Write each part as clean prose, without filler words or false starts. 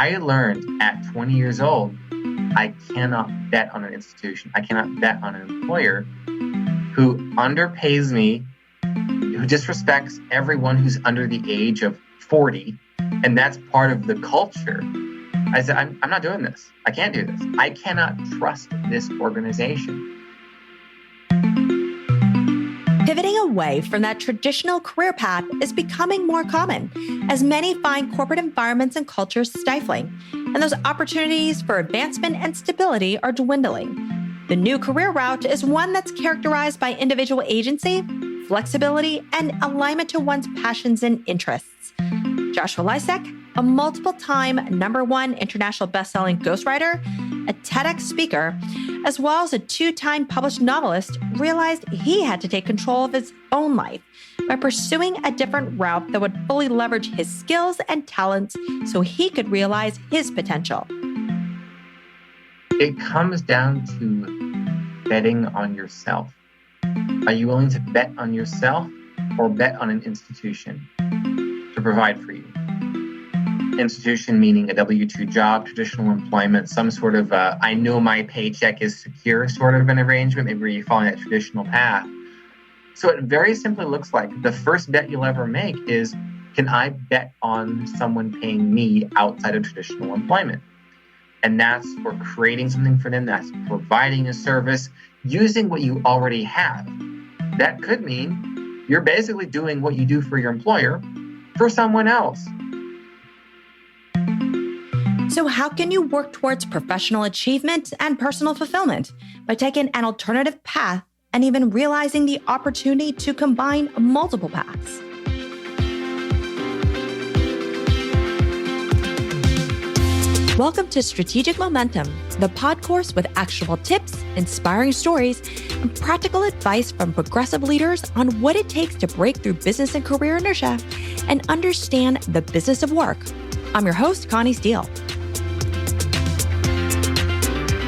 I learned at 20 years old, I cannot bet on an institution. I cannot bet on an employer who underpays me, who disrespects everyone who's under the age of 40. And that's part of the culture. I said, I'm not doing this. I can't do this. I cannot trust this organization. Pivoting away from that traditional career path is becoming more common, as many find corporate environments and cultures stifling, and those opportunities for advancement and stability are dwindling. The new career route is one that's characterized by individual agency, flexibility, and alignment to one's passions and interests. Joshua Lisec, a multiple-time #1 international bestselling ghostwriter, a TEDx speaker, as well as a 2-time published novelist, realized he had to take control of his own life by pursuing a different route that would fully leverage his skills and talents so he could realize his potential. It comes down to betting on yourself. Are you willing to bet on yourself or bet on an institution to provide for you? Institution meaning a W-2 job, traditional employment, some sort of I know my paycheck is secure sort of an arrangement, maybe where you're following that traditional path. So it very simply looks like the first bet you'll ever make is, can I bet on someone paying me outside of traditional employment? And that's for creating something for them, that's providing a service, using what you already have. That could mean you're basically doing what you do for your employer for someone else. So how can you work towards professional achievement and personal fulfillment by taking an alternative path and even realizing the opportunity to combine multiple paths? Welcome to Strategic Momentum, the podcourse with actionable tips, inspiring stories, and practical advice from progressive leaders on what it takes to break through business and career inertia and understand the business of work. I'm your host, Connie Steele.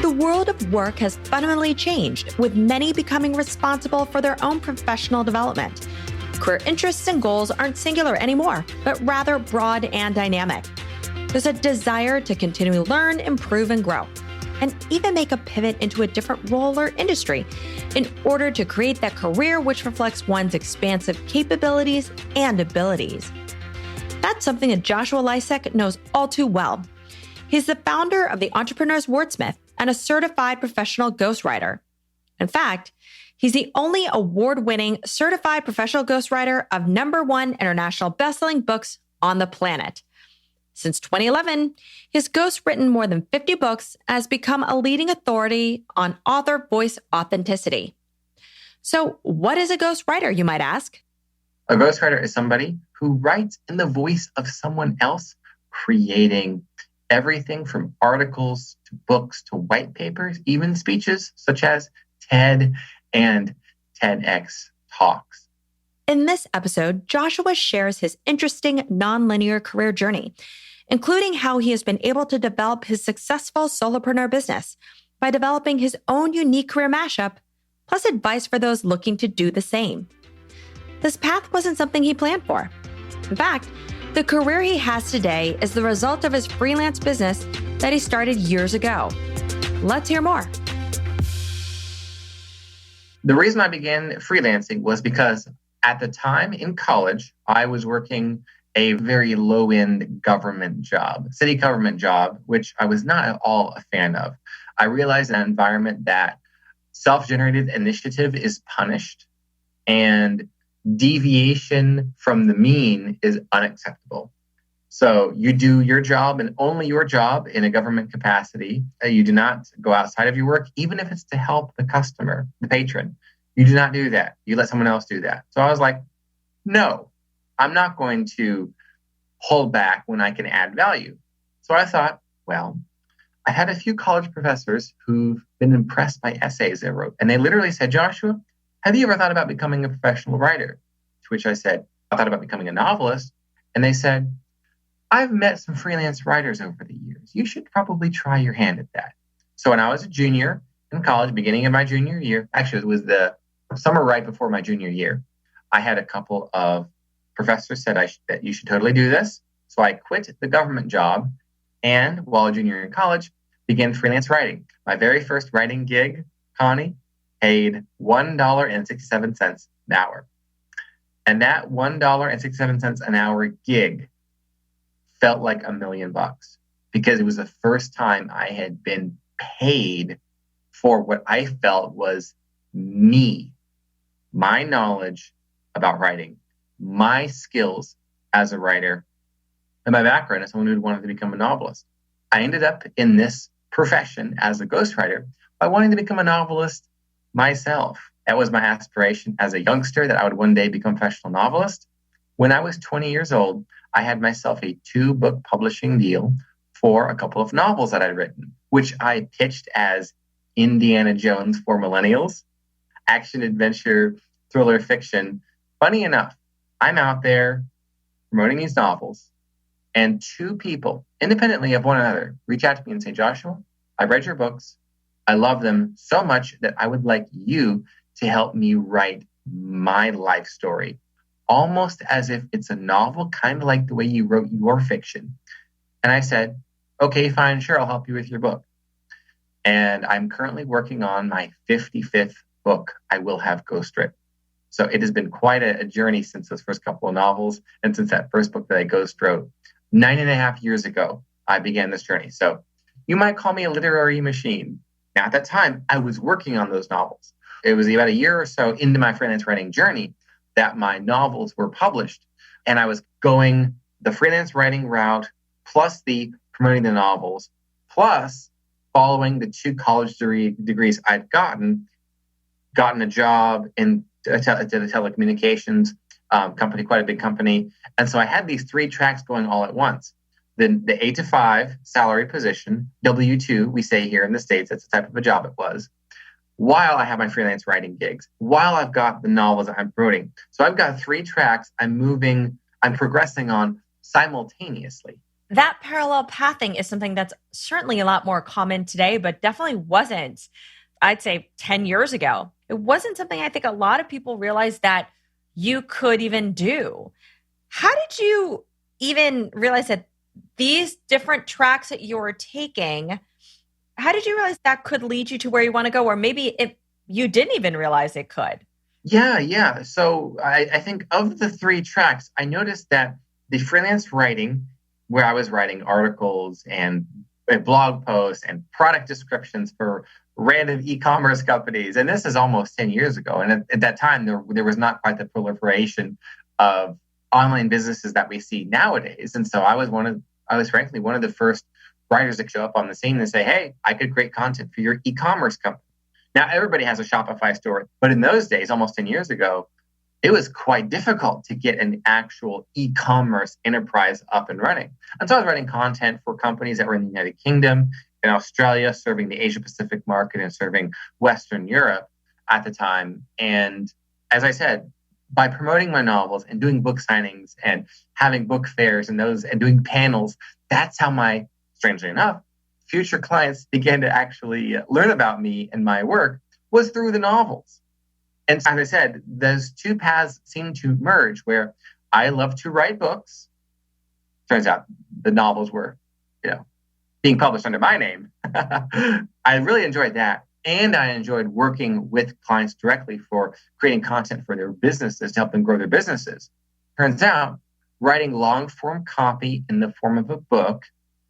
The world of work has fundamentally changed, with many becoming responsible for their own professional development. Career interests and goals aren't singular anymore, but rather broad and dynamic. There's a desire to continually learn, improve, and grow, and even make a pivot into a different role or industry in order to create that career which reflects one's expansive capabilities and abilities. That's something that Joshua Lisec knows all too well. He's the founder of the Entrepreneur's Wordsmith and a certified professional ghostwriter. In fact, he's the only award-winning certified professional ghostwriter of #1 international bestselling books on the planet. Since 2011, he has ghostwritten more than 50 books and has become a leading authority on author voice authenticity. So what is a ghostwriter, you might ask? A ghostwriter is somebody who writes in the voice of someone else, creating everything from articles to books to white papers, even speeches such as TED and TEDx talks. In this episode, Joshua shares his interesting nonlinear career journey, including how he has been able to develop his successful solopreneur business by developing his own unique career mashup, plus advice for those looking to do the same. This path wasn't something he planned for. In fact, the career he has today is the result of his freelance business that he started years ago. Let's hear more. The reason I began freelancing was because at the time in college, I was working a very low-end government job, city government job, which I was not at all a fan of. I realized in an environment that self-generated initiative is punished and deviation from the mean is unacceptable. So you do your job and only your job in a government capacity. You do not go outside of your work, even if it's to help the customer, the patron. You do not do that. You let someone else do that. So I was like, no, I'm not going to hold back when I can add value. So I thought, well, I had a few college professors who've been impressed by essays I wrote. And they literally said, Joshua, have you ever thought about becoming a professional writer? To which I said, I thought about becoming a novelist. And they said, I've met some freelance writers over the years. You should probably try your hand at that. So when I was a junior in college, beginning of my junior year, actually it was the summer right before my junior year, I had a couple of professors said that you should totally do this. So I quit the government job And while a junior in college, began freelance writing. My very first writing gig, Connie, paid $1.67 an hour. And that $1.67 an hour gig felt like $1 million because it was the first time I had been paid for what I felt was me, my knowledge about writing, my skills as a writer, and my background as someone who wanted to become a novelist. I ended up in this profession as a ghostwriter by wanting to become a novelist myself. That was my aspiration as a youngster, that I would one day become a professional novelist. When I was 20 years old, I had myself a 2-book publishing deal for a couple of novels that I'd written, which I pitched as Indiana Jones for millennials, action, adventure, thriller, fiction. Funny enough, I'm out there promoting these novels, and 2 people, independently of one another, reach out to me and say, Joshua, I've read your books. I love them so much that I would like you to help me write my life story, almost as if it's a novel, kind of like the way you wrote your fiction. And I said, okay, fine, sure, I'll help you with your book. And I'm currently working on my 55th book, I Will Have Ghostwritten. So it has been quite a journey since those first couple of novels and since that first book that I ghost wrote 9.5 years ago, I began this journey. So you might call me a literary machine. Now, at that time, I was working on those novels. It was about a year or so into my freelance writing journey that my novels were published. And I was going the freelance writing route, plus the promoting the novels, plus following the 2 college degrees I'd gotten a job in a telecommunications company, quite a big company. And so I had these 3 tracks going all at once. The 8 to 5 salary position, W-2, we say here in the States, that's the type of a job it was, while I have my freelance writing gigs, while I've got the novels that I'm promoting. So I've got 3 tracks I'm progressing on simultaneously. That parallel pathing is something that's certainly a lot more common today, but definitely wasn't, I'd say, 10 years ago. It wasn't something I think a lot of people realized that you could even do. How did you even realize that these different tracks that you were taking, how did you realize that could lead you to where you want to go? Or maybe if you didn't even realize it could. Yeah. So I think of the 3 tracks, I noticed that the freelance writing, where I was writing articles and blog posts and product descriptions for random e-commerce companies. And this is almost 10 years ago. And at that time, there was not quite the proliferation of online businesses that we see nowadays. And so I was frankly one of the first writers that show up on the scene and say, hey, I could create content for your e-commerce company. Now, everybody has a Shopify store, but in those days, almost 10 years ago, it was quite difficult to get an actual e-commerce enterprise up and running. And so I was writing content for companies that were in the United Kingdom, in Australia, serving the Asia Pacific market and serving Western Europe at the time. And as I said, by promoting my novels and doing book signings and having book fairs and doing panels, that's how my, strangely enough, future clients began to actually learn about me and my work, was through the novels. And as I said, those 2 paths seem to merge, where I love to write books. Turns out the novels were, being published under my name. I really enjoyed that. And I enjoyed working with clients directly for creating content for their businesses to help them grow their businesses. Turns out writing long form copy in the form of a book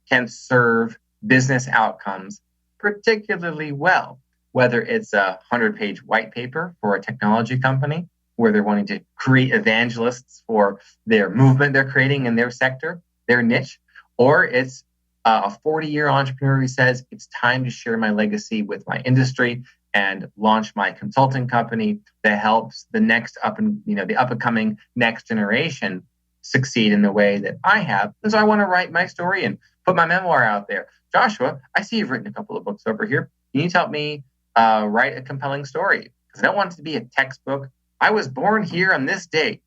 can serve business outcomes particularly well, whether it's a 100-page white paper for a technology company where they're wanting to create evangelists for their movement they're creating in their sector, their niche, or it's a 40-year entrepreneur who says it's time to share my legacy with my industry and launch my consulting company that helps the next the up and coming next generation succeed in the way that I have. And so I want to write my story and put my memoir out there. Joshua, I see you've written a couple of books over here. Can you help me write a compelling story? Because I don't want it to be a textbook. I was born here on this date.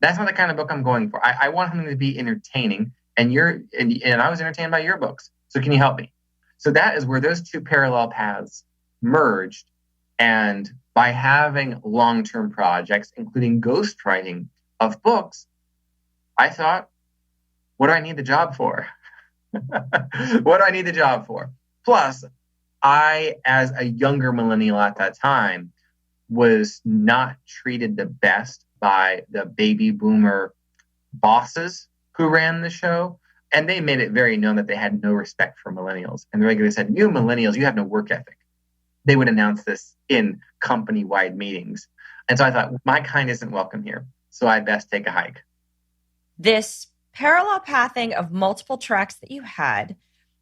That's not the kind of book I'm going for. I want something to be entertaining. And I was entertained by your books. So can you help me? So that is where those 2 parallel paths merged. And by having long-term projects, including ghostwriting of books, I thought, what do I need the job for? What do I need the job for? Plus, I, as a younger millennial at that time, was not treated the best by the baby boomer bosses who ran the show. And they made it very known that they had no respect for millennials. And the regular said, "You millennials, you have no work ethic." They would announce this in company-wide meetings. And so I thought, my kind isn't welcome here, so I best take a hike. This parallel pathing of multiple tracks that you had,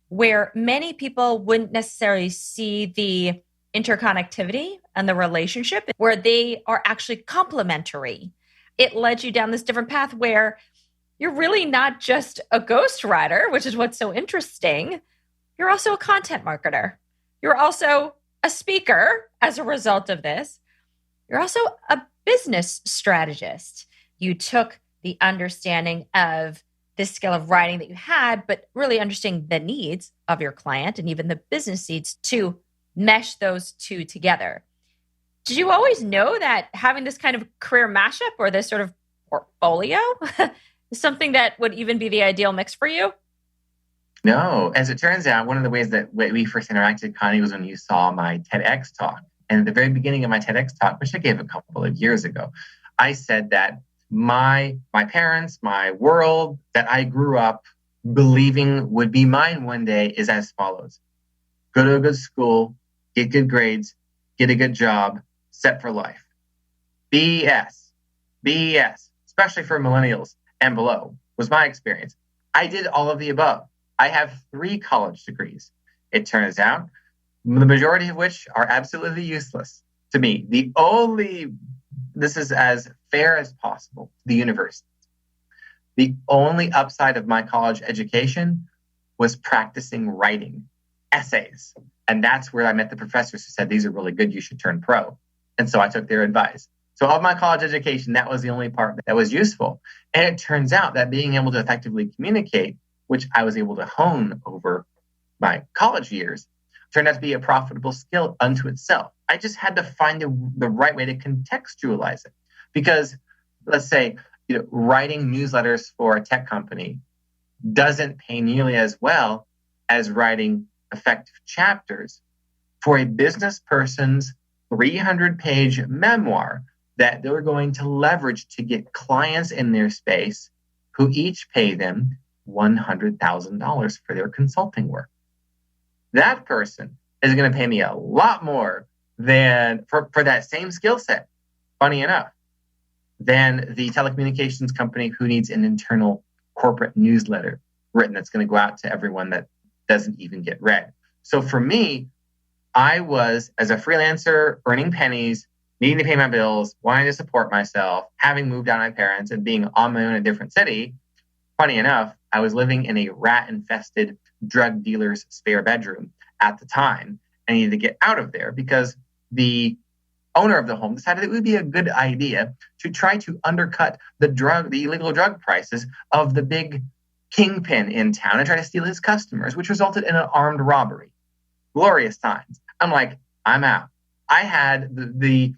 where many people wouldn't necessarily see the interconnectivity and the relationship, where they are actually complementary. It led you down this different path where you're really not just a ghostwriter, which is what's so interesting. You're also a content marketer. You're also a speaker as a result of this. You're also a business strategist. You took the understanding of this skill of writing that you had, but really understanding the needs of your client and even the business needs to mesh those two together. Did you always know that having this kind of career mashup or this sort of portfolio is something that would even be the ideal mix for you? No. As it turns out, one of the ways that we first interacted, Connie, was when you saw my TEDx talk. And at the very beginning of my TEDx talk, which I gave a couple of years ago, I said that my parents, my world that I grew up believing would be mine one day is as follows. Go to a good school, get good grades, get a good job, set for life. BS, especially for millennials and below, was my experience. I did all of the above. I have 3 college degrees. It turns out, the majority of which are absolutely useless to me. This is as fair as possible, the university. The only upside of my college education was practicing writing essays. And that's where I met the professors who said, "These are really good, you should turn pro." And so I took their advice. So of my college education, that was the only part that was useful. And it turns out that being able to effectively communicate, which I was able to hone over my college years, turned out to be a profitable skill unto itself. I just had to find the right way to contextualize it. Because let's say, writing newsletters for a tech company doesn't pay nearly as well as writing effective chapters for a business person's 300-page memoir that they're going to leverage to get clients in their space who each pay them $100,000 for their consulting work. That person is going to pay me a lot more than for that same skill set, funny enough, than the telecommunications company who needs an internal corporate newsletter written that's going to go out to everyone that doesn't even get read. So for me, I was, as a freelancer, earning pennies, needing to pay my bills, wanting to support myself, having moved out of my parents and being on my own in a different city. Funny enough, I was living in a rat-infested drug dealer's spare bedroom at the time. I needed to get out of there because the owner of the home decided it would be a good idea to try to undercut the illegal drug prices of the big kingpin in town and try to steal his customers, which resulted in an armed robbery. Glorious times. I'm like, I'm out. I had the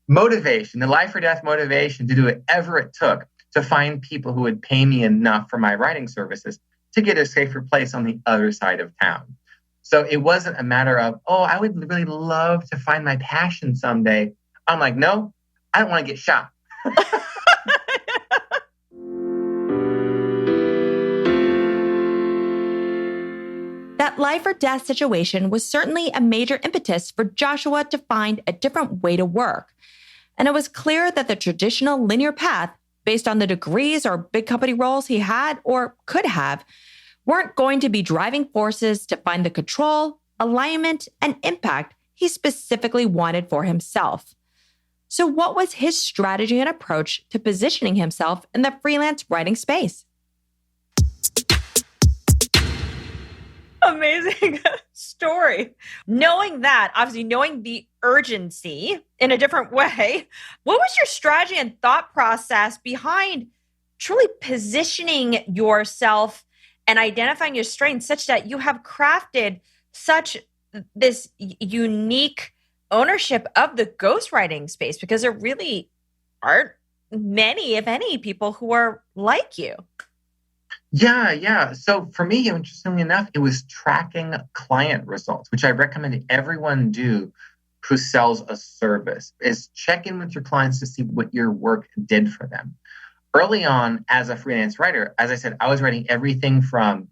motivation, the life or death motivation to do whatever it took to find people who would pay me enough for my writing services to get a safer place on the other side of town. So it wasn't a matter of, I would really love to find my passion someday. I'm like, no, I don't want to get shot. That life or death situation was certainly a major impetus for Joshua to find a different way to work. And it was clear that the traditional linear path, based on the degrees or big company roles he had or could have, weren't going to be driving forces to find the control, alignment, and impact he specifically wanted for himself. So what was his strategy and approach to positioning himself in the freelance writing space? Amazing story. Knowing that, obviously knowing the urgency in a different way, what was your strategy and thought process behind truly positioning yourself and identifying your strengths such that you have crafted such this unique ownership of the ghostwriting space? Because there really aren't many, if any, people who are like you. Yeah. So for me, interestingly enough, it was tracking client results, which I recommend everyone do who sells a service, is check in with your clients to see what your work did for them. Early on, as a freelance writer, as I said, I was writing everything from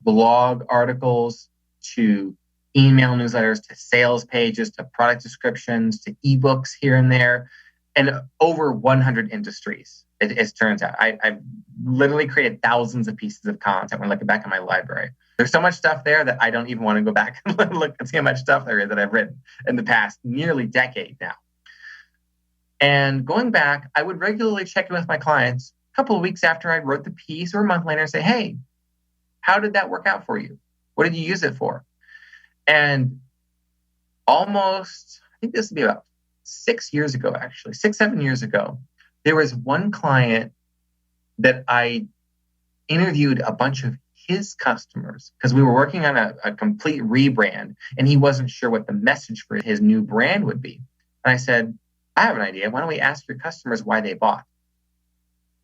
blog articles to email newsletters to sales pages to product descriptions to ebooks here and there, and over 100 industries. It turns out I've literally created thousands of pieces of content when looking back at my library. There's so much stuff there that I don't even want to go back and look and see how much stuff there is that I've written in the past nearly decade now. And going back, I would regularly check in with my clients a couple of weeks after I wrote the piece or a month later and say, hey, how did that work out for you? What did you use it for? And almost, I think this would be about 6 years ago, actually, 7 years ago, there was one client that I interviewed a bunch of his customers because we were working on a complete rebrand and he wasn't sure what the message for his new brand would be. And I said, I have an idea. Why don't we ask your customers why they bought?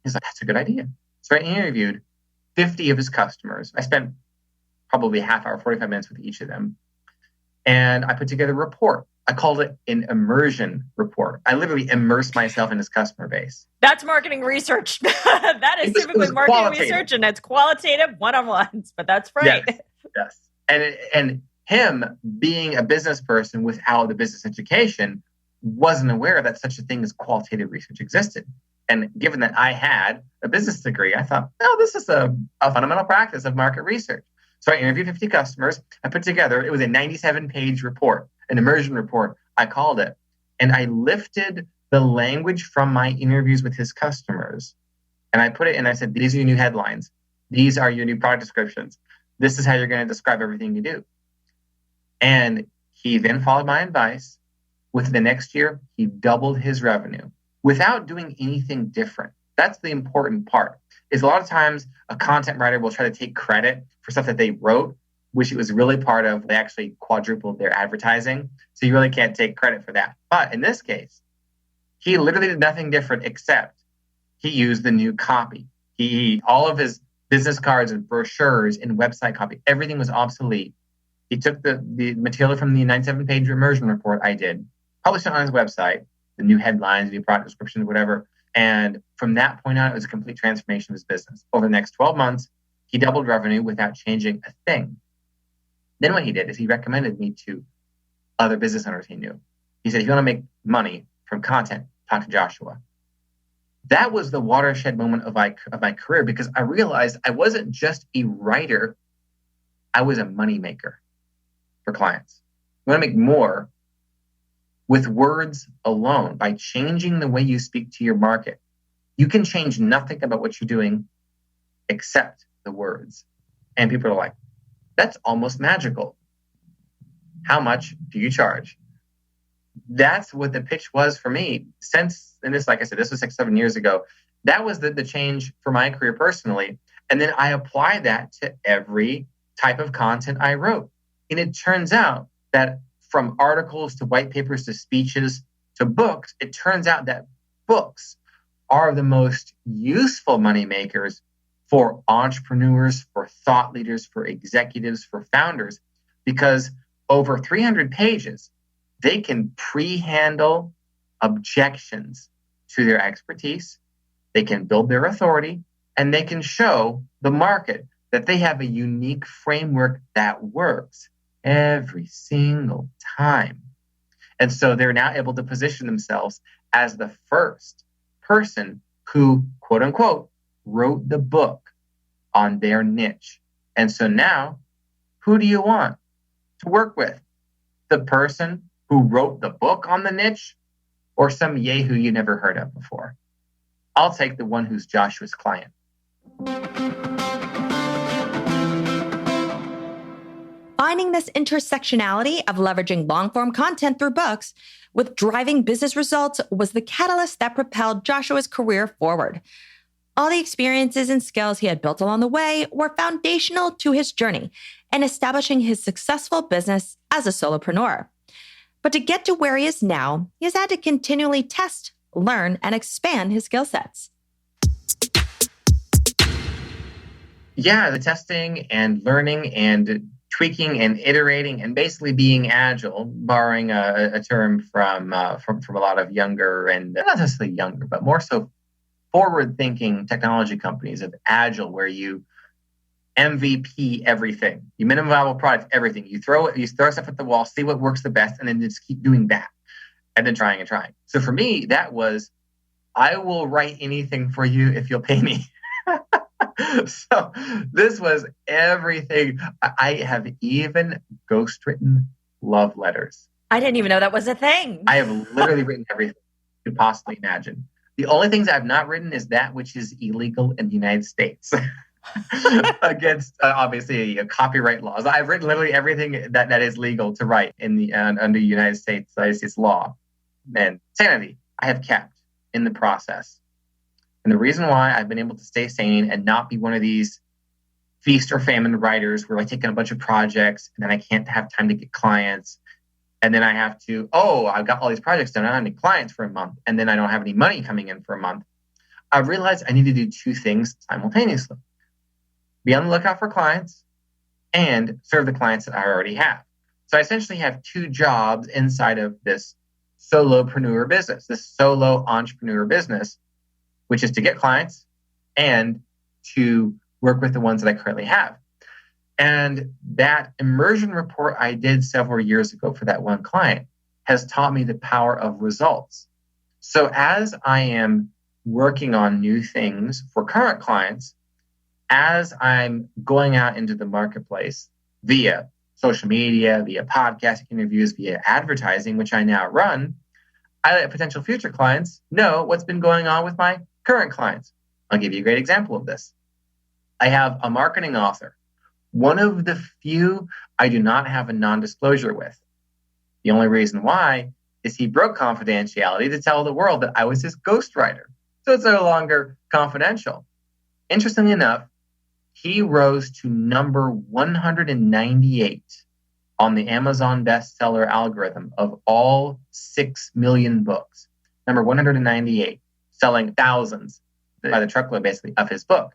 He's like, that's a good idea. So I interviewed 50 of his customers. I spent probably a half hour, 45 minutes with each of them. And I put together a report. I called it an immersion report. I literally immersed myself in his customer base. That's marketing research. That is typically marketing research, and it's qualitative one-on-ones, but that's right. Yes. And him being a business person without the business education wasn't aware that such a thing as qualitative research existed. And given that I had a business degree, I thought, oh, this is a fundamental practice of market research. So I interviewed 50 customers. I put together, it was a 97-page report, an immersion report, I called it. And I lifted the language from my interviews with his customers. And I put it in, I said, these are your new headlines. These are your new product descriptions. This is how you're going to describe everything you do. And he then followed my advice. Within the next year, he doubled his revenue without doing anything different. That's the important part. Is a lot of times a content writer will try to take credit for stuff that they wrote, which it was really part of. They actually quadrupled their advertising. So you really can't take credit for that. But in this case, he literally did nothing different except he used the new copy. All of his business cards and brochures and website copy, everything was obsolete. He took the material from the 97-page immersion report I did, published it on his website, the new headlines, new product descriptions, whatever. And from that point on, it was a complete transformation of his business. Over the next 12 months, he doubled revenue without changing a thing. Then what he did is he recommended me to other business owners he knew. He said, if you want to make money from content, talk to Joshua. That was the watershed moment of my career because I realized I wasn't just a writer. I was a money maker for clients. You want to make more with words alone by changing the way you speak to your market. You can change nothing about what you're doing except the words. And people are like, that's almost magical. How much do you charge? That's what the pitch was for me. And this, like I said, this was 6-7 years ago. That was the change for my career personally. And then I applied that to every type of content I wrote. And it turns out that from articles to white papers to speeches to books, it turns out that books are the most useful money makers for entrepreneurs, for thought leaders, for executives, for founders, because over 300 pages, they can pre-handle objections to their expertise, they can build their authority, and they can show the market that they have a unique framework that works every single time. And so they're now able to position themselves as the first person who, quote unquote, wrote the book on their niche. And so now, who do you want to work with? The person who wrote the book on the niche or some yahoo you never heard of before? I'll take the one who's Joshua's client. Finding this intersectionality of leveraging long-form content through books with driving business results was the catalyst that propelled Joshua's career forward. All the experiences and skills he had built along the way were foundational to his journey in establishing his successful business as a solopreneur. But to get to where he is now, he has had to continually test, learn, and expand his skill sets. Yeah, the testing and learning and tweaking and iterating and basically being agile, borrowing a term from a lot of younger and not necessarily younger, but more so forward-thinking technology companies of agile, where you MVP everything, you minimum viable product everything. You throw stuff at the wall, see what works the best, and then just keep doing that, and then trying and trying. So for me, that was, I will write anything for you if you'll pay me. So this was everything. I have even ghostwritten love letters. I didn't even know that was a thing. I have literally written everything you could possibly imagine. The only things I've not written is that which is illegal in the United States against obviously copyright laws. I've written literally everything that is legal to write in the under United States law. And sanity I have kept in the process. And the reason why I've been able to stay sane and not be one of these feast or famine writers where I take on a bunch of projects and then I can't have time to get clients. And then I have to, I've got all these projects done. I don't have any clients for a month. And then I don't have any money coming in for a month. I realized I need to do two things simultaneously. Be on the lookout for clients and serve the clients that I already have. So I essentially have two jobs inside of this solopreneur business, this solo entrepreneur business, which is to get clients and to work with the ones that I currently have. And that immersion report I did several years ago for that one client has taught me the power of results. So as I am working on new things for current clients, as I'm going out into the marketplace via social media, via podcast interviews, via advertising, which I now run, I let potential future clients know what's been going on with my current clients. I'll give you a great example of this. I have a marketing author, one of the few I do not have a non-disclosure with. The only reason why is he broke confidentiality to tell the world that I was his ghostwriter. So it's no longer confidential. Interestingly enough, he rose to number 198 on the Amazon bestseller algorithm of all 6 million books. Number 198. Selling thousands by the truckload, basically, of his book.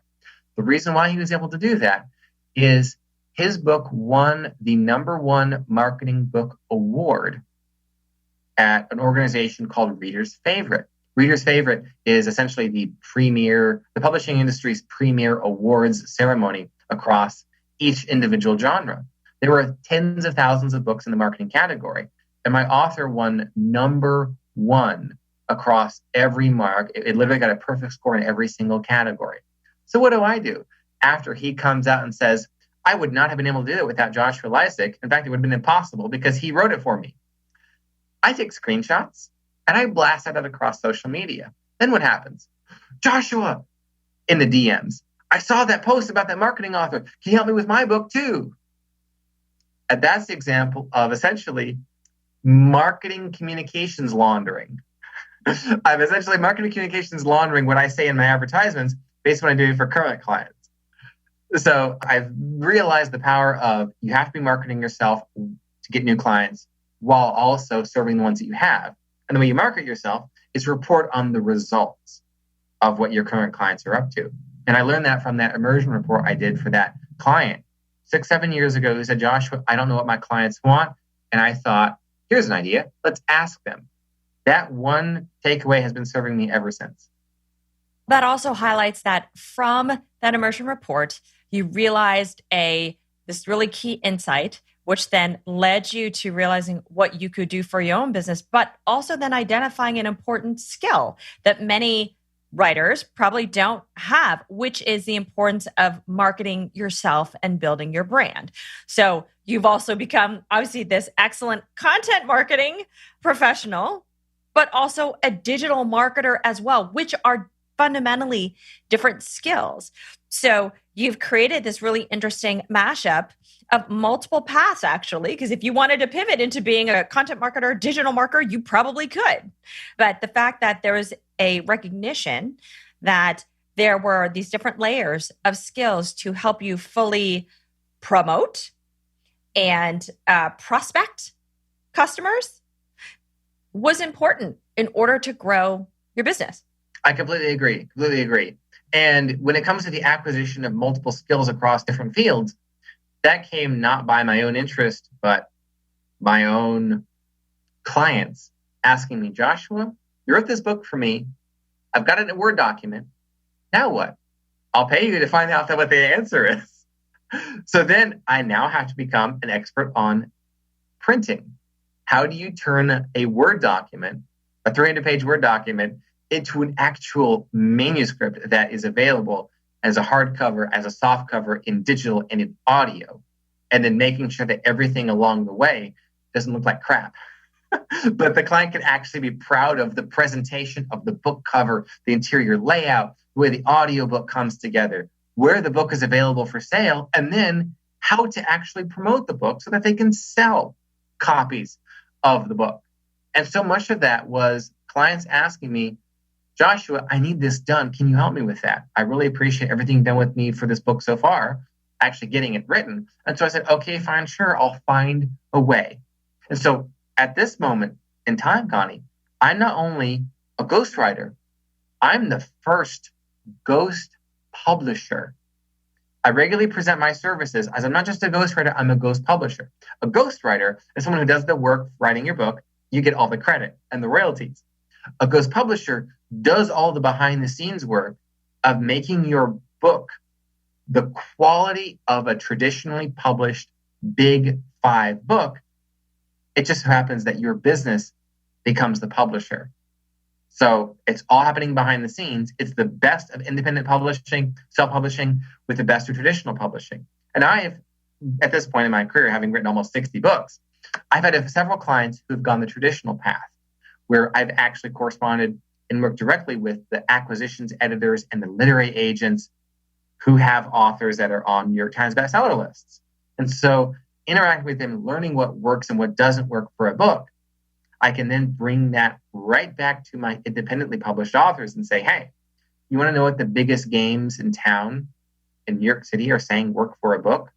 The reason why he was able to do that is his book won the #1 marketing book award at an organization called Reader's Favorite. Reader's Favorite is essentially the publishing industry's premier awards ceremony across each individual genre. There were tens of thousands of books in the marketing category, and my author won #1 across every mark. It literally got a perfect score in every single category. So what do? After he comes out and says, I would not have been able to do it without Joshua Lisec. In fact, it would have been impossible because he wrote it for me. I take screenshots and I blast that out across social media. Then what happens? Joshua, in the DMs, I saw that post about that marketing author. Can you help me with my book too? And that's the example of essentially marketing communications laundering. I'm essentially marketing communications laundering what I say in my advertisements based on what I do for current clients. So I've realized the power of you have to be marketing yourself to get new clients while also serving the ones that you have. And the way you market yourself is report on the results of what your current clients are up to. And I learned that from that immersion report I did for that client 6-7 years ago who said, Joshua, I don't know what my clients want. And I thought, here's an idea. Let's ask them. That one takeaway has been serving me ever since. That also highlights that from that immersion report, you realized this really key insight, which then led you to realizing what you could do for your own business, but also then identifying an important skill that many writers probably don't have, which is the importance of marketing yourself and building your brand. So you've also become obviously this excellent content marketing professional, but also a digital marketer as well, which are fundamentally different skills. So you've created this really interesting mashup of multiple paths, actually, because if you wanted to pivot into being a content marketer, digital marketer, you probably could. But the fact that there was a recognition that there were these different layers of skills to help you fully promote and prospect customers was important in order to grow your business. I completely agree. And when it comes to the acquisition of multiple skills across different fields, that came not by my own interest, but my own clients asking me, Joshua, you wrote this book for me. I've got it in a Word document. Now what? I'll pay you to find out what the answer is. So then I now have to become an expert on printing. How do you turn a Word document, a 300-page Word document, into an actual manuscript that is available as a hardcover, as a softcover, in digital and in audio, and then making sure that everything along the way doesn't look like crap. But the client can actually be proud of the presentation of the book cover, the interior layout, the way the audiobook comes together, where the book is available for sale, and then how to actually promote the book so that they can sell copies of the book. And so much of that was clients asking me, Joshua, I need this done. Can you help me with that? I really appreciate everything done with me for this book so far, actually getting it written. And so I said, okay, fine, sure, I'll find a way. And so at this moment in time, Connie, I'm not only a ghostwriter, I'm the first ghost publisher. I regularly present my services as I'm not just a ghostwriter, I'm a ghost publisher. A ghostwriter is someone who does the work writing your book. You get all the credit and the royalties. A ghost publisher does all the behind the scenes work of making your book the quality of a traditionally published Big 5 book. It just happens that your business becomes the publisher. So it's all happening behind the scenes. It's the best of independent publishing, self-publishing, with the best of traditional publishing. And I've, at this point in my career, having written almost 60 books, I've had several clients who've gone the traditional path, where I've actually corresponded and worked directly with the acquisitions editors and the literary agents who have authors that are on New York Times bestseller lists. And so interacting with them, learning what works and what doesn't work for a book, I can then bring that right back to my independently published authors and say, hey, you want to know what the biggest games in town in New York City are saying work for a book?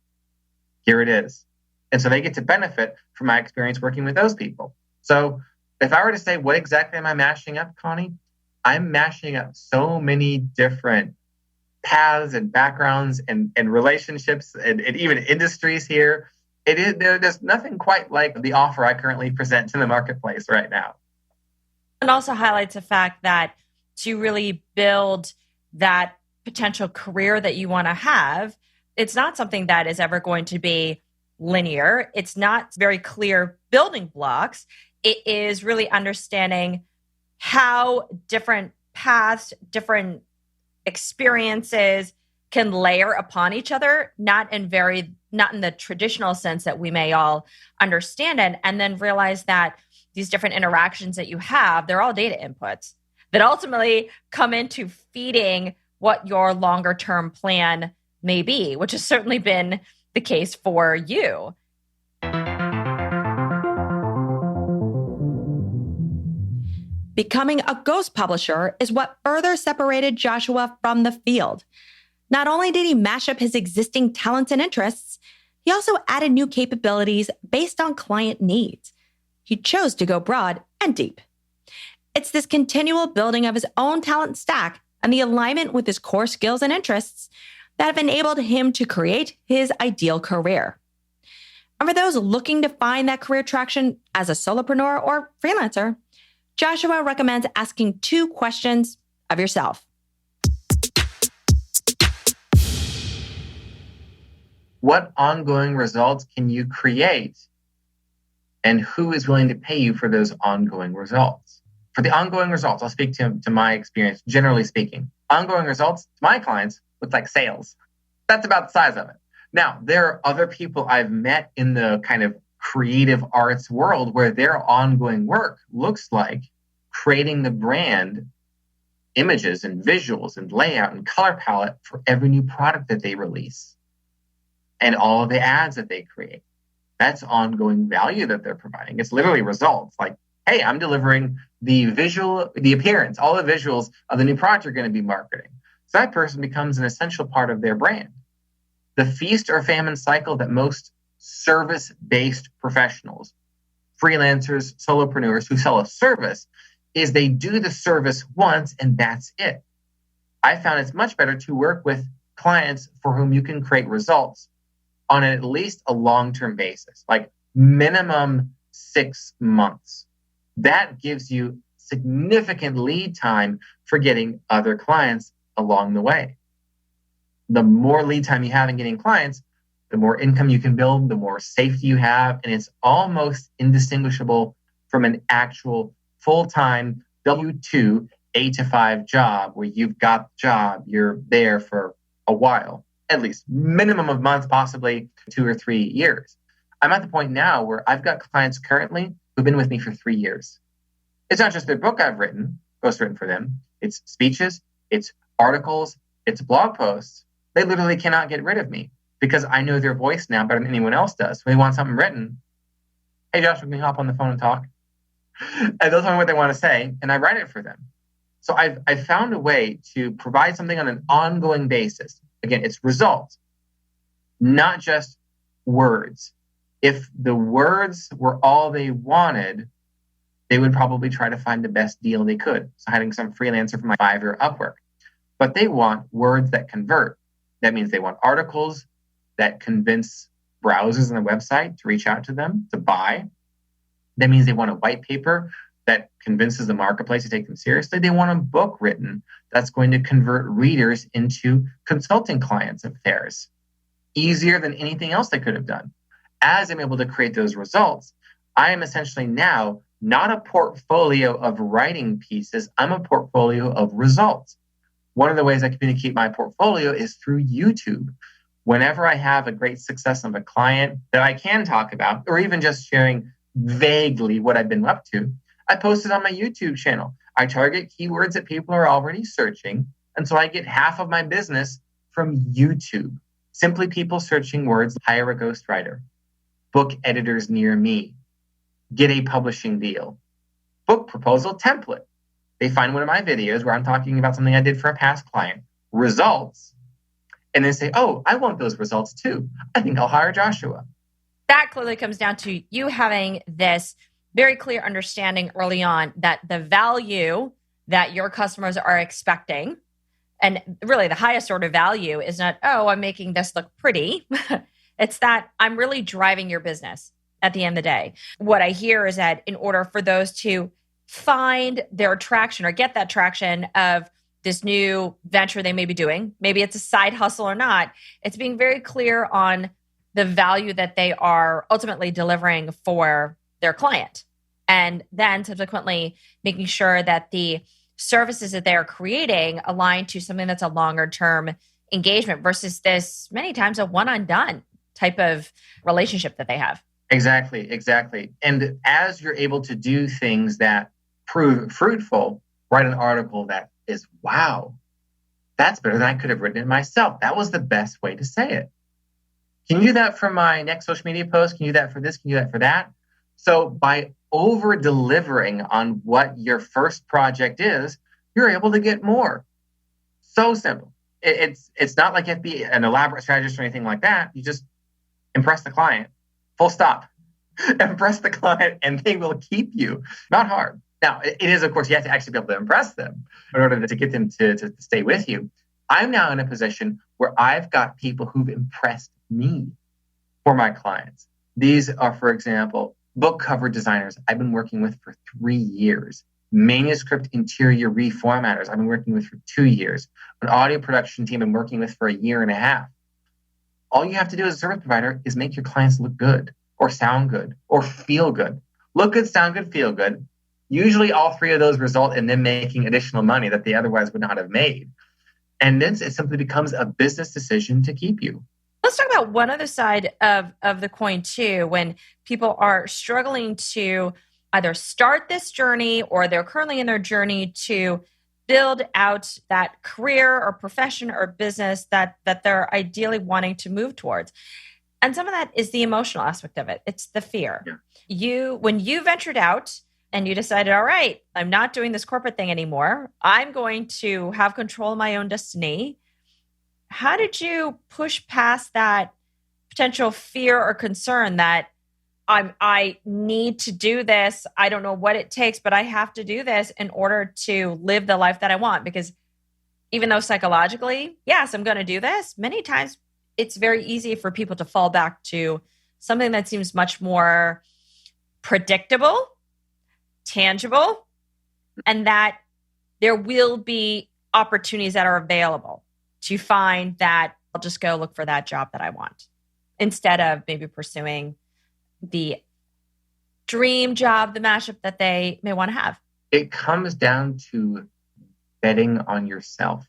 Here it is. And so they get to benefit from my experience working with those people. So if I were to say, what exactly am I mashing up, Connie? I'm mashing up so many different paths and backgrounds and relationships and even industries here. There's nothing quite like the offer I currently present to the marketplace right now. And also highlights the fact that to really build that potential career that you want to have, it's not something that is ever going to be linear. It's not very clear building blocks. It is really understanding how different paths, different experiences can layer upon each other, not in the traditional sense that we may all understand it, and then realize that these different interactions that you have, they're all data inputs that ultimately come into feeding what your longer term plan may be, which has certainly been the case for you. Becoming a ghost publisher is what further separated Joshua from the field. Not only did he mash up his existing talents and interests, he also added new capabilities based on client needs. He chose to go broad and deep. It's this continual building of his own talent stack and the alignment with his core skills and interests that have enabled him to create his ideal career. And for those looking to find that career traction as a solopreneur or freelancer, Joshua recommends asking 2 questions of yourself. What ongoing results can you create? And who is willing to pay you for those ongoing results? For the ongoing results, I'll speak to my experience, generally speaking. Ongoing results to my clients look like sales. That's about the size of it. Now, there are other people I've met in the kind of creative arts world where their ongoing work looks like creating the brand images and visuals and layout and color palette for every new product that they release and all of the ads that they create. That's ongoing value that they're providing. It's literally results like, hey, I'm delivering the appearance, all the visuals of the new product you're going to be marketing. So that person becomes an essential part of their brand. The feast or famine cycle that most service-based professionals, freelancers, solopreneurs who sell a service is they do the service once and that's it. I found it's much better to work with clients for whom you can create results on at least a long-term basis, like minimum 6 months. That gives you significant lead time for getting other clients along the way. The more lead time you have in getting clients, the more income you can build, the more safety you have, and it's almost indistinguishable from an actual full-time W-2 8 to 5 job where you've got the job, you're there for a while, at least minimum of months, possibly 2 or 3 years. I'm at the point now where I've got clients currently who've been with me for 3 years. It's not just their book I've written, ghostwritten for them. It's speeches, it's articles, it's blog posts. They literally cannot get rid of me because I know their voice now better than anyone else does. When they want something written, hey, Joshua, can you hop on the phone and talk? And they'll tell me what they want to say, and I write it for them. So I've found a way to provide something on an ongoing basis. Again, it's results, not just words. If the words were all they wanted, they would probably try to find the best deal they could. So hiring some freelancer from my Fiverr or Upwork. But they want words that convert. That means they want articles that convince browsers on the website to reach out to them, to buy. That means they want a white paper that convinces the marketplace to take them seriously. They want a book written that's going to convert readers into consulting clients of theirs. Easier than anything else they could have done. As I'm able to create those results, I am essentially now not a portfolio of writing pieces. I'm a portfolio of results. One of the ways I communicate my portfolio is through YouTube. Whenever I have a great success of a client that I can talk about, or even just sharing vaguely what I've been up to, I post it on my YouTube channel. I target keywords that people are already searching. And so I get half of my business from YouTube. Simply people searching words, hire a ghostwriter, book editors near me, get a publishing deal, book proposal template. They find one of my videos where I'm talking about something I did for a past client, results, and then say, oh, I want those results too. I think I'll hire Joshua. That clearly comes down to you having this very clear understanding early on that the value that your customers are expecting, and really the highest order value is not, oh, I'm making this look pretty. It's that I'm really driving your business at the end of the day. What I hear is that in order for those to find their traction or get that traction of this new venture they may be doing, maybe it's a side hustle or not, it's being very clear on the value that they are ultimately delivering for their client. And then subsequently making sure that the services that they are creating align to something that's a longer term engagement versus this many times a one and done type of relationship that they have. Exactly. And as you're able to do things that prove fruitful, write an article that is, wow, that's better than I could have written it myself. That was the best way to say it. Can you do that for my next social media post? Can you do that for this? Can you do that for that? So by over delivering on what your first project is, you're able to get more. So simple. It's not like you have to be an elaborate strategist or anything like that. You just impress the client. Full stop. Impress the client and they will keep you. Not hard. Now, it is, of course, you have to actually be able to impress them in order to get them to stay with you. I'm now in a position where I've got people who've impressed me for my clients. These are, for example, book cover designers I've been working with for 3 years. Manuscript interior reformatters I've been working with for 2 years. An audio production team I've been working with for 1.5 years. All you have to do as a service provider is make your clients look good or sound good or feel good. Look good, sound good, feel good. Usually all three of those result in them making additional money that they otherwise would not have made. And then it simply becomes a business decision to keep you. Let's talk about one other side of the coin too, when people are struggling to either start this journey or they're currently in their journey to build out that career or profession or business that they're ideally wanting to move towards. And some of that is the emotional aspect of it. It's the fear. Yeah. When you ventured out and you decided, all right, I'm not doing this corporate thing anymore. I'm going to have control of my own destiny. How did you push past that potential fear or concern that I need to do this? I don't know what it takes, but I have to do this in order to live the life that I want. Because even though psychologically, yes, I'm going to do this, many times it's very easy for people to fall back to something that seems much more predictable, tangible, and that there will be opportunities that are available to find that I'll just go look for that job that I want instead of maybe pursuing the dream job, the mashup that they may want to have. It comes down to betting on yourself.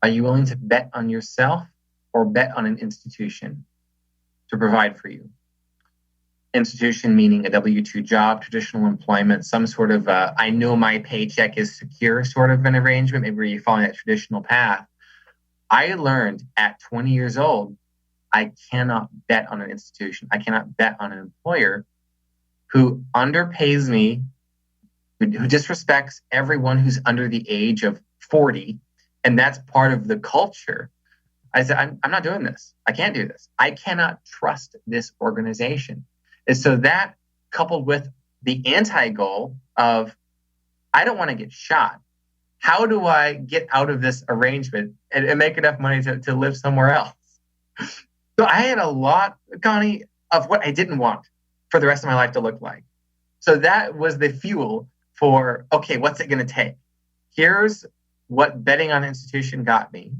Are you willing to bet on yourself or bet on an institution to provide for you? Institution meaning a W-2 job, traditional employment, some sort of I know my paycheck is secure sort of an arrangement, maybe where you're following that traditional path. I learned at 20 years old, I cannot bet on an institution. I cannot bet on an employer who underpays me, who disrespects everyone who's under the age of 40. And that's part of the culture. I said, I'm not doing this. I can't do this. I cannot trust this organization. And so that coupled with the anti-goal of, I don't want to get shot. How do I get out of this arrangement and make enough money to live somewhere else? So I had a lot, Connie, of what I didn't want for the rest of my life to look like. So that was the fuel for, okay, what's it going to take? Here's what betting on an institution got me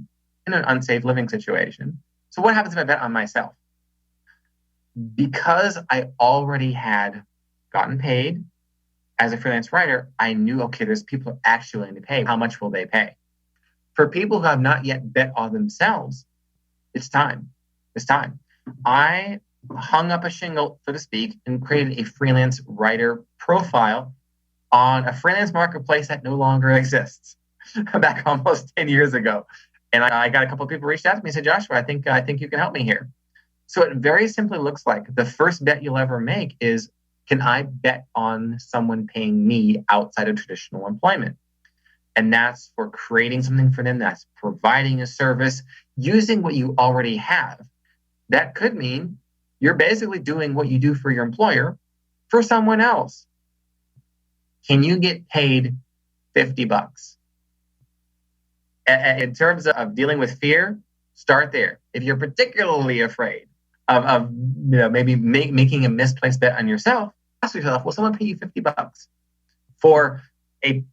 in an unsafe living situation. So what happens if I bet on myself? Because I already had gotten paid as a freelance writer, I knew, okay, there's people actually willing to pay. How much will they pay? For people who have not yet bet on themselves, it's time. It's time. I hung up a shingle, so to speak, and created a freelance writer profile on a freelance marketplace that no longer exists back almost 10 years ago. And I got a couple of people reached out to me and said, Joshua, I think you can help me here. So it very simply looks like the first bet you'll ever make is, can I bet on someone paying me outside of traditional employment? And that's for creating something for them. That's providing a service, using what you already have. That could mean you're basically doing what you do for your employer for someone else. Can you get paid $50? In terms of dealing with fear, start there. If you're particularly afraid of maybe making a misplaced bet on yourself, ask yourself, will someone pay you $50 for a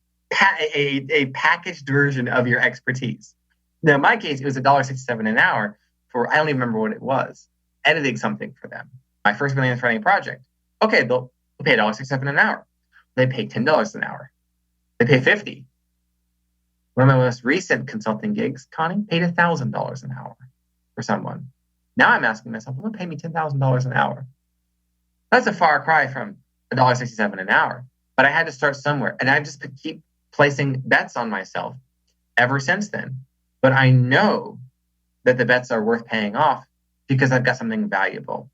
packaged version of your expertise? Now, in my case, it was $1.67 an hour for, I don't even remember what it was, editing something for them. My first freelance writing project. Okay, they'll pay $1.67 an hour. They pay $10 an hour. They pay $50. One of my most recent consulting gigs, Connie, paid $1,000 an hour for someone. Now I'm asking myself, will they pay me $10,000 an hour? That's a far cry from $1.67 an hour. But I had to start somewhere. And I just keep placing bets on myself ever since then. But I know that the bets are worth paying off because I've got something valuable.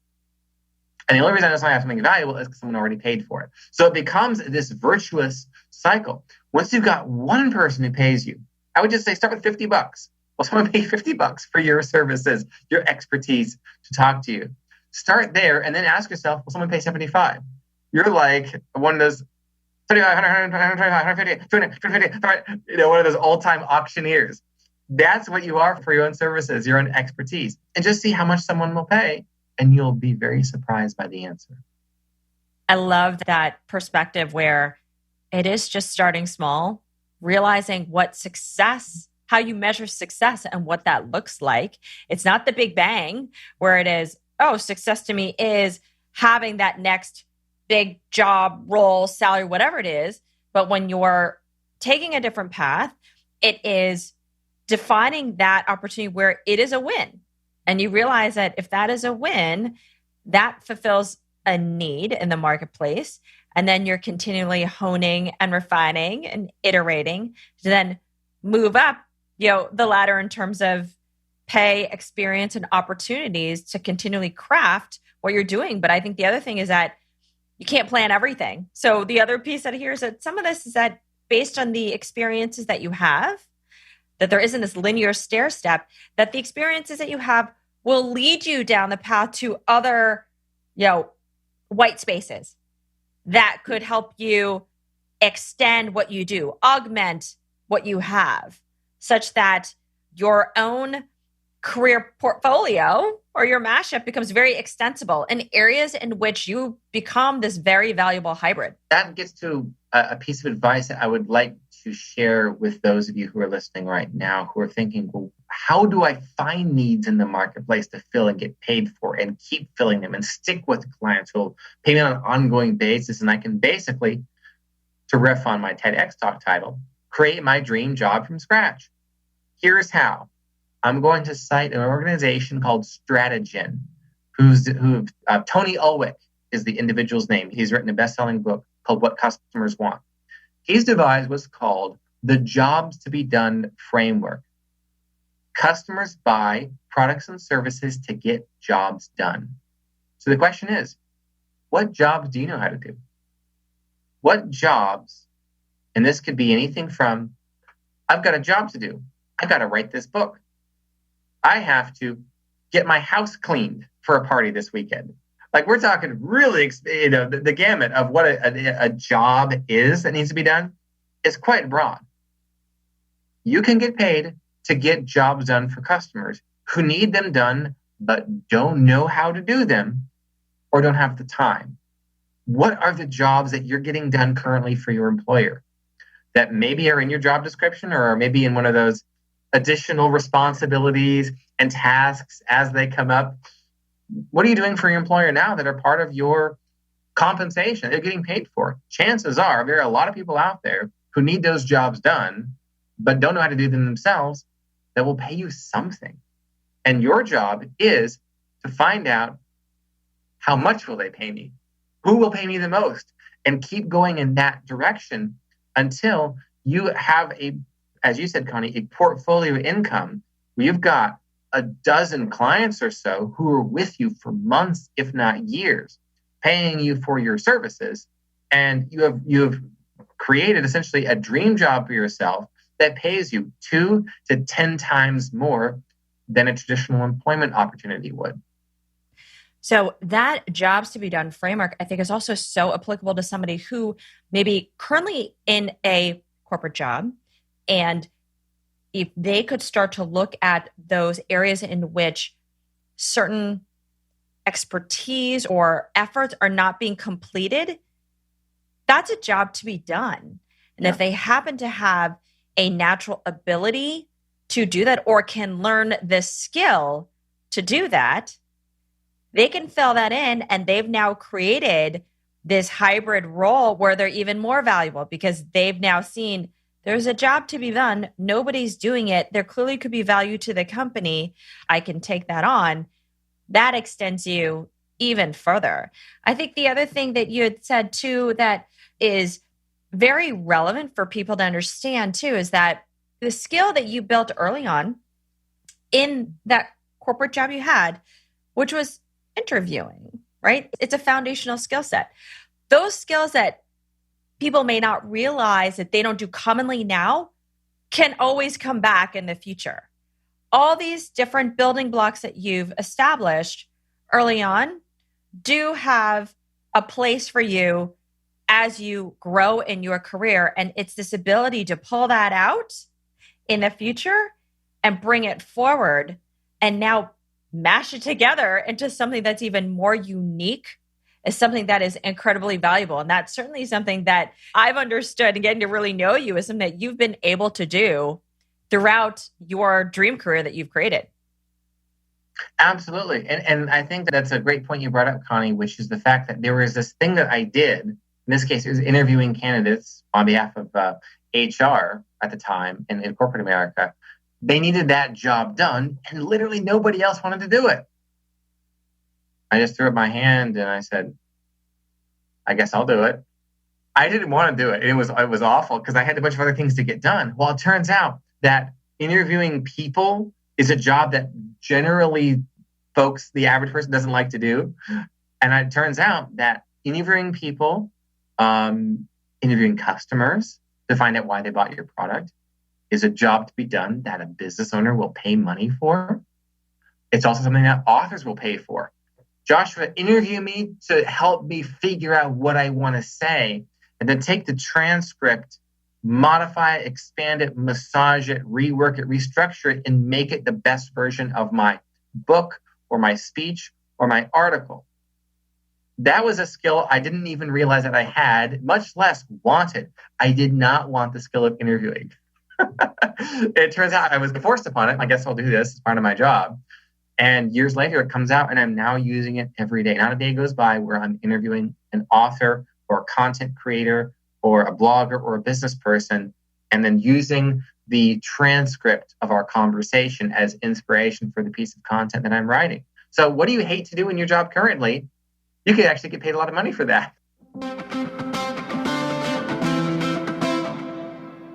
And the only reason I know I have something valuable is because someone already paid for it. So it becomes this virtuous cycle. Once you've got one person who pays you, I would just say start with $50. Well, someone pay $50 for your services, your expertise to talk to you. Start there and then ask yourself, will someone pay $75? You're like one of those 75, 100, 125, 150, 200, 250, one of those all-time auctioneers. That's what you are for your own services, your own expertise. And just see how much someone will pay, and you'll be very surprised by the answer. I love that perspective where it is just starting small, realizing what success, how you measure success and what that looks like. It's not the big bang where it is, oh, success to me is having that next big job, role, salary, whatever it is. But when you're taking a different path, it is defining that opportunity where it is a win. And you realize that if that is a win, that fulfills a need in the marketplace. And then you're continually honing and refining and iterating to then move up, the ladder in terms of pay, experience, and opportunities to continually craft what you're doing. But I think the other thing is that you can't plan everything. So the other piece that I hear is that some of this is that based on the experiences that you have, that there isn't this linear stair step, that the experiences that you have will lead you down the path to other, white spaces that could help you extend what you do, augment what you have. such that your own career portfolio or your mashup becomes very extensible in areas in which you become this very valuable hybrid. That gets to a piece of advice that I would like to share with those of you who are listening right now, who are thinking, well, how do I find needs in the marketplace to fill and get paid for and keep filling them and stick with clients who will pay me on an ongoing basis? And I can basically, to riff on my TEDx talk title, create my dream job from scratch. Here's how. I'm going to cite an organization called Stratagen, Tony Ulwick is the individual's name. He's written a best-selling book called What Customers Want. He's devised what's called the Jobs to Be Done framework. Customers buy products and services to get jobs done. So the question is, what jobs do you know how to do? What jobs, and this could be anything from, I've got a job to do. I got to write this book. I have to get my house cleaned for a party this weekend. Like, we're talking really, the gamut of what a job is that needs to be done is quite broad. You can get paid to get jobs done for customers who need them done, but don't know how to do them or don't have the time. What are the jobs that you're getting done currently for your employer that maybe are in your job description or are maybe in one of those additional responsibilities and tasks as they come up? What are you doing for your employer now that are part of your compensation they're getting paid for? Chances are there are a lot of people out there who need those jobs done, but don't know how to do them themselves, that will pay you something. And your job is to find out, how much will they pay me? Who will pay me the most? And keep going in that direction until you have as you said, Connie, a portfolio income where you've got a dozen clients or so who are with you for months, if not years, paying you for your services. And you have created essentially a dream job for yourself that pays you 2 to 10 times more than a traditional employment opportunity would. So that jobs to be done framework, I think, is also so applicable to somebody who may be currently in a corporate job. And if they could start to look at those areas in which certain expertise or efforts are not being completed, that's a job to be done. And if they happen to have a natural ability to do that or can learn this skill to do that, they can fill that in, and they've now created this hybrid role where they're even more valuable because they've now seen there's a job to be done. Nobody's doing it. There clearly could be value to the company. I can take that on. That extends you even further. I think the other thing that you had said too that is very relevant for people to understand too is that the skill that you built early on in that corporate job you had, which was interviewing, right? It's a foundational skill set. Those skills that people may not realize that they don't do commonly now can always come back in the future. All these different building blocks that you've established early on do have a place for you as you grow in your career. And it's this ability to pull that out in the future and bring it forward and now mash it together into something that's even more unique, is something that is incredibly valuable. And that's certainly something that I've understood and getting to really know you is something that you've been able to do throughout your dream career that you've created. Absolutely. And I think that's a great point you brought up, Connie, which is the fact that there was this thing that I did. In this case, it was interviewing candidates on behalf of HR at the time in corporate America. They needed that job done, and literally nobody else wanted to do it. I just threw up my hand and I said, I guess I'll do it. I didn't want to do it. It was awful because I had a bunch of other things to get done. Well, it turns out that interviewing people is a job that generally the average person doesn't like to do. And it turns out that interviewing people, interviewing customers to find out why they bought your product is a job to be done that a business owner will pay money for. It's also something that authors will pay for. Joshua, interview me to help me figure out what I want to say, and then take the transcript modify it, expand it, massage it, rework it, restructure it, and make it the best version of my book or my speech or my article. That was a skill I didn't even realize that I had, much less wanted. I did not want the skill of interviewing. It turns out I was forced upon it. I guess I'll do this as part of my job. And years later, it comes out and I'm now using it every day. Not a day goes by where I'm interviewing an author or a content creator or a blogger or a business person, and then using the transcript of our conversation as inspiration for the piece of content that I'm writing. So what do you hate to do in your job currently? You could actually get paid a lot of money for that.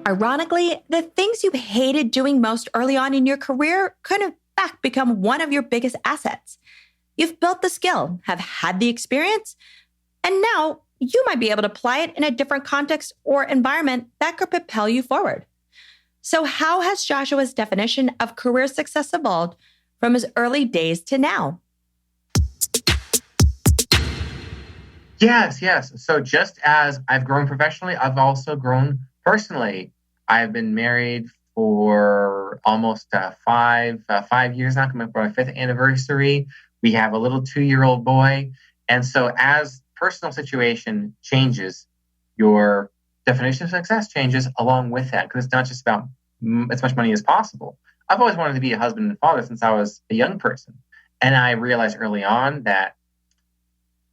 Ironically, the things you hated doing most early on in your career could in fact become one of your biggest assets. You've built the skill, have had the experience, and now you might be able to apply it in a different context or environment that could propel you forward. So how has Joshua's definition of career success evolved from his early days to now? Yes. So just as I've grown professionally, I've also grown personally. I've been married for almost 5 years now, coming up for my 5th anniversary. We have a little 2-year-old boy. And so as personal situation changes, your definition of success changes along with that, because it's not just about as much money as possible. I've always wanted to be a husband and father since I was a young person. And I realized early on that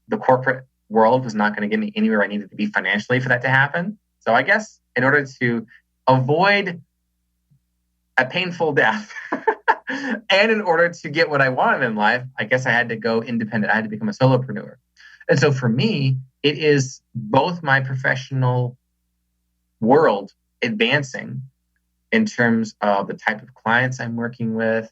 the corporate world was not going to get me anywhere I needed to be financially for that to happen. So I guess in order to avoid a painful death and in order to get what I wanted in life, I guess I had to go independent. I had to become a solopreneur. And so for me, it is both my professional world advancing in terms of the type of clients I'm working with,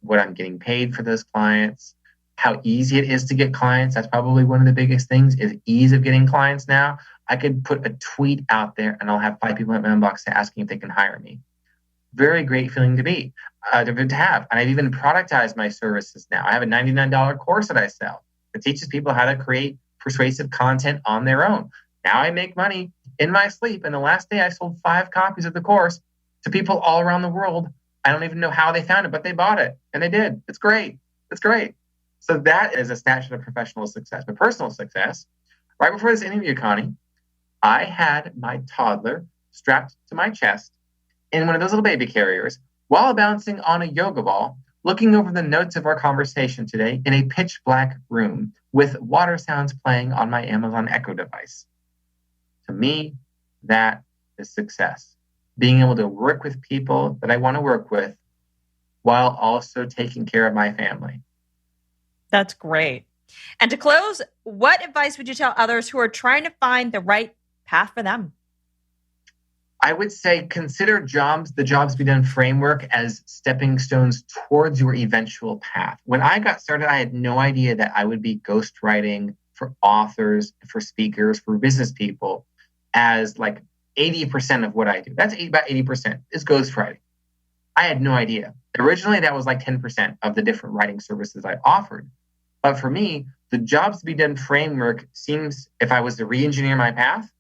what I'm getting paid for those clients, how easy it is to get clients. That's probably one of the biggest things is ease of getting clients now. I could put a tweet out there and I'll have 5 people in my inbox asking if they can hire me. Very great feeling to have. And I've even productized my services now. I have a $99 course that I sell that teaches people how to create persuasive content on their own. Now I make money in my sleep. And the last day I sold 5 copies of the course to people all around the world. I don't even know how they found it, but they bought it. And they did. It's great. So that is a snapshot of professional success. But personal success, right before this interview, Connie, I had my toddler strapped to my chest in one of those little baby carriers while bouncing on a yoga ball, looking over the notes of our conversation today in a pitch black room with water sounds playing on my Amazon Echo device. To me, that is success. Being able to work with people that I want to work with while also taking care of my family. That's great. And to close, what advice would you tell others who are trying to find the right path for them? I would say consider the Jobs to Be Done framework as stepping stones towards your eventual path. When I got started, I had no idea that I would be ghostwriting for authors, for speakers, for business people as like 80% of what I do. That's about 80% is ghostwriting. I had no idea. Originally, that was like 10% of the different writing services I offered. But for me, the Jobs to Be Done framework seems, if I was to re-engineer my path,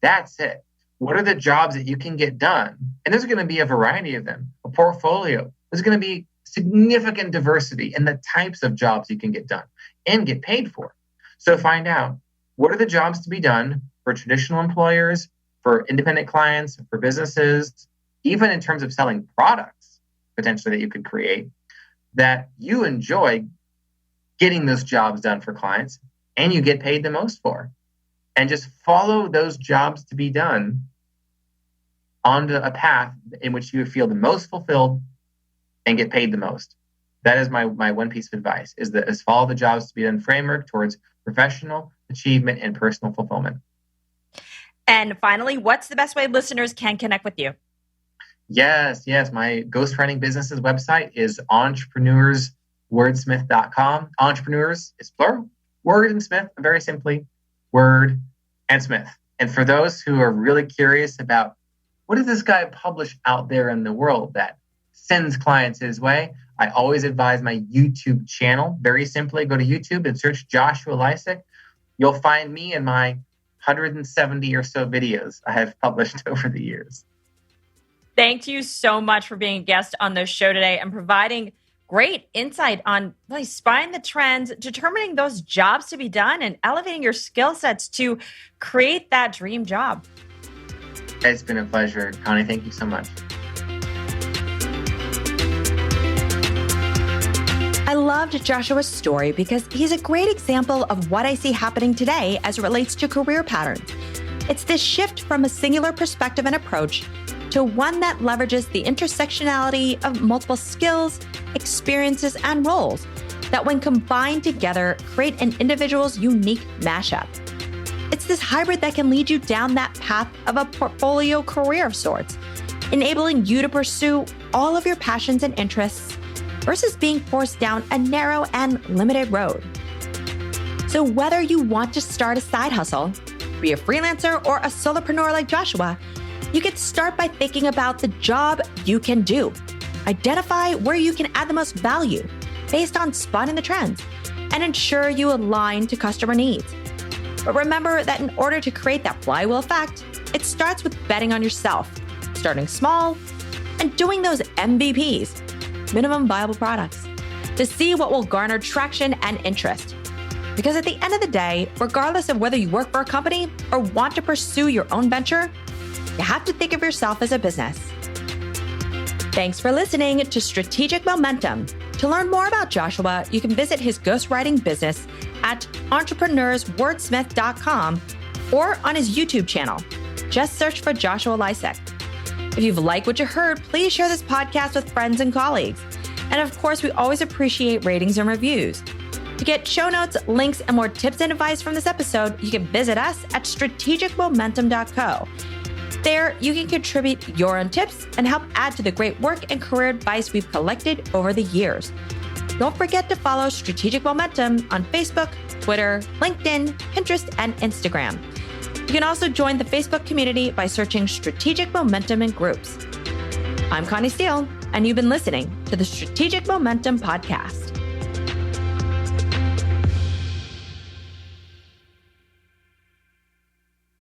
that's it. What are the jobs that you can get done? And there's going to be a variety of them, a portfolio. There's going to be significant diversity in the types of jobs you can get done and get paid for. So find out, what are the jobs to be done for traditional employers, for independent clients, for businesses, even in terms of selling products, potentially that you could create, that you enjoy getting those jobs done for clients and you get paid the most for. And just follow those jobs to be done onto a path in which you feel the most fulfilled and get paid the most. That is my one piece of advice, is follow the Jobs to Be Done framework towards professional achievement and personal fulfillment. And finally, what's the best way listeners can connect with you? Yes. My ghostwriting business's website is entrepreneurswordsmith.com. Entrepreneurs is plural. Word and Smith, very simply, Word and Smith. And for those who are really curious about what does this guy publish out there in the world that sends clients his way, I always advise my YouTube channel. Very simply, go to YouTube and search Joshua Lisec. You'll find me and my 170 or so videos I have published over the years. Thank you so much for being a guest on the show today and providing great insight on really spying the trends, determining those jobs to be done, and elevating your skill sets to create that dream job. It's been a pleasure, Connie. Thank you so much. I loved Joshua's story because he's a great example of what I see happening today as it relates to career patterns. It's this shift from a singular perspective and approach to one that leverages the intersectionality of multiple skills, experiences, and roles that, when combined together, create an individual's unique mashup. It's this hybrid that can lead you down that path of a portfolio career of sorts, enabling you to pursue all of your passions and interests versus being forced down a narrow and limited road. So whether you want to start a side hustle, be a freelancer, or a solopreneur like Joshua, you can start by thinking about the job you can do. Identify where you can add the most value based on spotting the trends, and ensure you align to customer needs. But remember that in order to create that flywheel effect, it starts with betting on yourself, starting small, and doing those MVPs, minimum viable products, to see what will garner traction and interest. Because at the end of the day, regardless of whether you work for a company or want to pursue your own venture, you have to think of yourself as a business. Thanks for listening to Strategic Momentum. To learn more about Joshua, you can visit his ghostwriting business at entrepreneurswordsmith.com or on his YouTube channel. Just search for Joshua Lisec. If you've liked what you heard, please share this podcast with friends and colleagues. And of course, we always appreciate ratings and reviews. To get show notes, links, and more tips and advice from this episode, you can visit us at strategicmomentum.co. There, you can contribute your own tips and help add to the great work and career advice we've collected over the years. Don't forget to follow Strategic Momentum on Facebook, Twitter, LinkedIn, Pinterest, and Instagram. You can also join the Facebook community by searching Strategic Momentum in groups. I'm Connie Steele, and you've been listening to the Strategic Momentum Podcast.